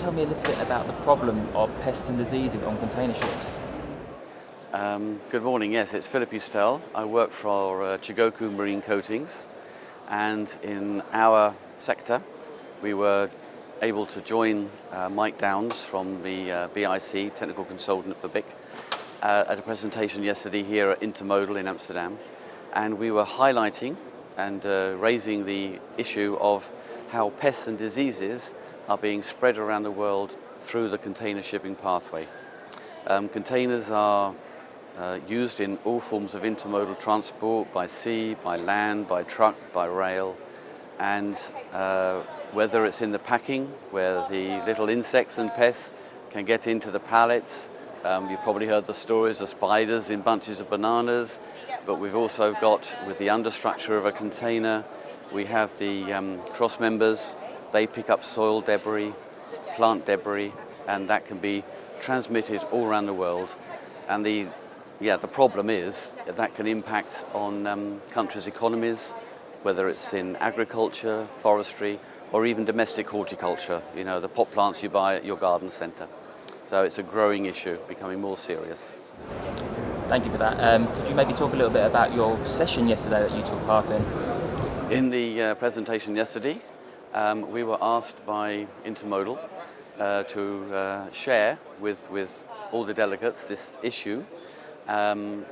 tell me a little bit about the problem of pests and diseases on container ships? Good morning. Yes, it's Eastell. I work for Chugoku Marine Coatings, and in our sector we were able to join Mike Downs from the BIC, technical consultant for BIC, at a presentation yesterday here at Intermodal in Amsterdam, and we were highlighting and raising the issue of how pests and diseases are being spread around the world through the container shipping pathway. Containers are used in all forms of intermodal transport, by sea, by land, by truck, by rail, and whether it's in the packing, where the little insects and pests can get into the pallets. You've probably heard the stories of spiders in bunches of bananas, but we've also got, with the understructure of a container, we have the cross members. They pick up soil debris, plant debris, and that can be transmitted all around the world. And the problem is that can impact on countries' economies, whether it's in agriculture, forestry, or even domestic horticulture, the pot plants you buy at your garden centre. So it's a growing issue, becoming more serious. Thank you for that. Could you maybe talk a little bit about your session yesterday that you took part in? In the presentation yesterday, we were asked by Intermodal to share with all the delegates this issue,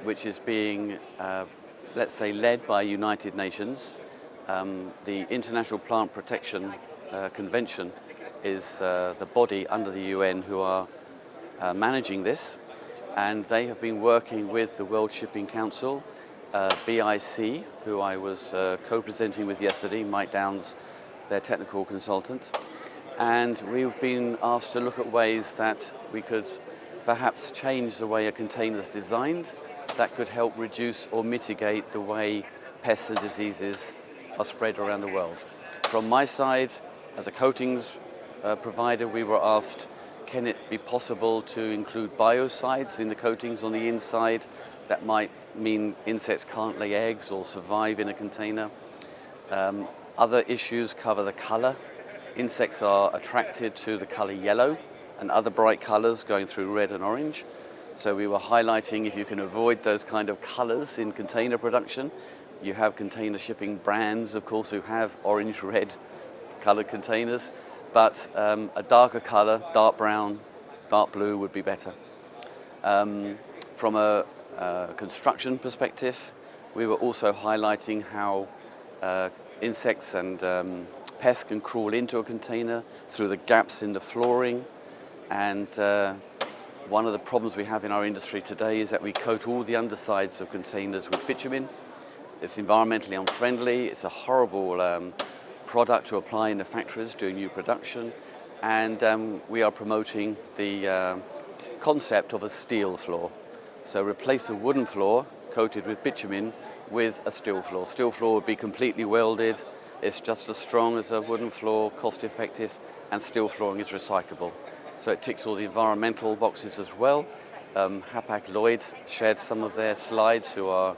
which is being, let's say, led by United Nations. The International Plant Protection Convention is the body under the UN who are managing this, and they have been working with the World Shipping Council, BIC, who I was co-presenting with yesterday, Mike Downs, their technical consultant, and we've been asked to look at ways that we could perhaps change the way a container is designed that could help reduce or mitigate the way pests and diseases are spread around the world. From my side, as a coatings provider, we were asked, can it be possible to include biocides in the coatings on the inside? That might mean insects can't lay eggs or survive in a container. Other issues cover the colour. Insects are attracted to the colour yellow and other bright colours going through red and orange. So we were highlighting if you can avoid those kind of colours in container production. You have container shipping brands, of course, who have orange-red coloured containers, but a darker colour, dark brown, dark blue would be better. From a construction perspective, we were also highlighting how insects and pests can crawl into a container through the gaps in the flooring. And one of the problems we have in our industry today is that we coat all the undersides of containers with bitumen. It's environmentally unfriendly. It's a horrible product to apply in the factories doing new production. And we are promoting the concept of a steel floor. So replace a wooden floor coated with bitumen with a steel floor. Steel floor would be completely welded. It's just as strong as a wooden floor, cost effective, and steel flooring is recyclable. So it ticks all the environmental boxes as well. Hapag-Lloyd shared some of their slides, who are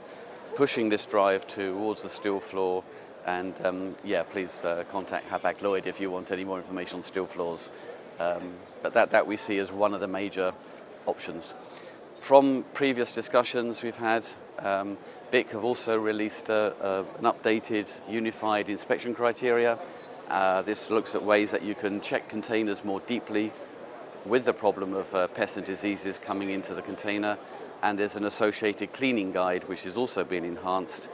pushing this drive towards the steel floor. And please contact Hapag-Lloyd if you want any more information on steel floors. But that we see as one of the major options. From previous discussions we've had, BIC have also released an updated unified inspection criteria. This looks at ways that you can check containers more deeply with the problem of pests and diseases coming into the container. And there's an associated cleaning guide which has also been enhanced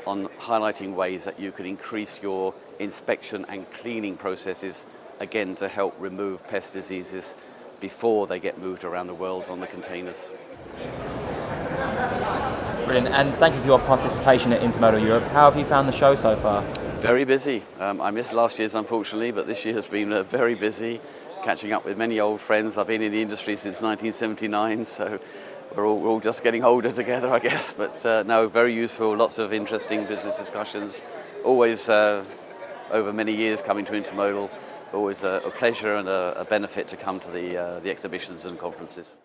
on highlighting ways that you can increase your inspection and cleaning processes, again to help remove pest diseases before they get moved around the world on the containers. Brilliant, and thank you for your participation at Intermodal Europe. How have you found the show so far? Very busy. I missed last year's, unfortunately, but this year has been very busy, catching up with many old friends. I've been in the industry since 1979, so we're all just getting older together, I guess. But no, very useful, lots of interesting business discussions. Always, over many years coming to Intermodal, always a pleasure and a benefit to come to the exhibitions and conferences.